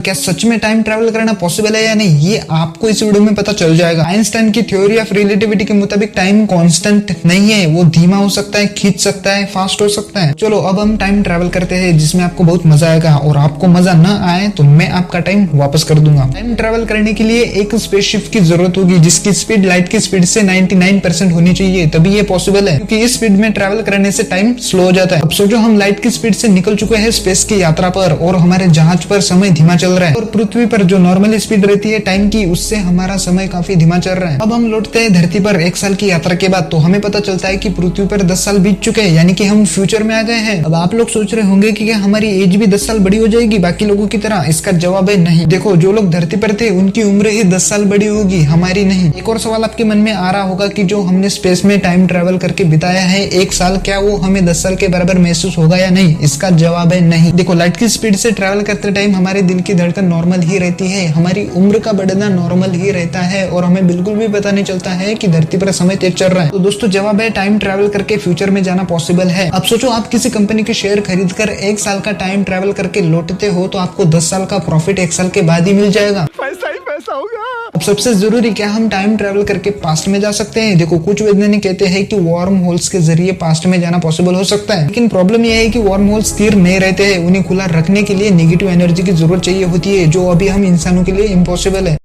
क्या सच में time travel करना पॉसिबल है या नहीं, ये आपको इस वीडियो में पता चल जाएगा। आइंस्टाइन की थ्योरी ऑफ रिलेटिविटी के मुताबिक टाइम कांस्टेंट नहीं है, वो धीमा हो सकता है, खींच सकता है, फास्ट हो सकता है। चलो अब हम टाइम ट्रैवल करते हैं, जिसमें आपको बहुत मजा आएगा, और आपको मजा न आए तो मैं आपका टाइम वापस कर दूंगा। टाइम ट्रैवल करने के लिए एक स्पेसशिप की जरूरत होगी, जिसकी स्पीड लाइट की स्पीड से 99% होनी चाहिए, तभी ये पॉसिबल है, क्योंकि इस स्पीड में ट्रैवल करने से टाइम स्लो हो जाता है। अब सोचो हम लाइट की स्पीड से निकल चुके हैं स्पेस की यात्रा पर, और हमारे जहाज पर समय धीमा चल रहा है, और पृथ्वी पर जो नॉर्मल स्पीड रहती है टाइम की, उससे हमारा समय काफी धीमा चल रहा है। अब हम लौटते हैं धरती पर 1 साल की यात्रा के बाद, तो हमें पता चलता है कि पृथ्वी पर 10 साल बीत चुके हैं, यानी कि हम फ्यूचर में आ गए हैं। अब आप लोग सोच रहे होंगे कि क्या हमारी एज भी 10 साल बड़ी हो जाएगी बाकी लोगों की तरह? इसका जवाब है नहीं। देखो, जो लोग धरती पर थे उनकी उम्र ही 10 साल बड़ी होगी, हमारी नहीं। एक और सवाल आपके मन में आ रहा होगा कि जो हमने स्पेस में टाइम ट्रेवल करके बिताया है 1 साल, क्या वो हमें 10 साल के बराबर महसूस होगा या नहीं? इसका जवाब है नहीं। देखो, लाइट की स्पीड से ट्रेवल करते टाइम हमारे दिल की धड़कन नॉर्मल ही रहती है, हमारी उम्र का बढ़ना नॉर्मल ही रहता है, और हमें बिल्कुल भी पता नहीं चलता है कि धरती पर समय तेज चल रहा है। तो दोस्तों, जवाब है टाइम ट्रैवल करके फ्यूचर में जाना पॉसिबल है। अब सोचो आप किसी कंपनी के शेयर खरीद कर 1 साल का टाइम ट्रैवल करके लौटते हो, तो आपको 10 साल का प्रॉफिट 1 साल के बाद ही मिल जाएगा। पैसा ही पैसा होगा। अब सबसे जरूरी, क्या हम टाइम ट्रैवल करके पास्ट में जा सकते हैं? देखो, कुछ वैज्ञानिक कहते हैं कि वार्म होल्स के जरिए पास्ट में जाना पॉसिबल हो सकता है, लेकिन प्रॉब्लम यह है कि वार्म होल स्थिर नहीं रहते हैं, उन्हें खुला रखने के लिए नेगेटिव एनर्जी की जरूरत चाहिए होती है, जो अभी हम इंसानों के लिए इम्पॉसिबल है।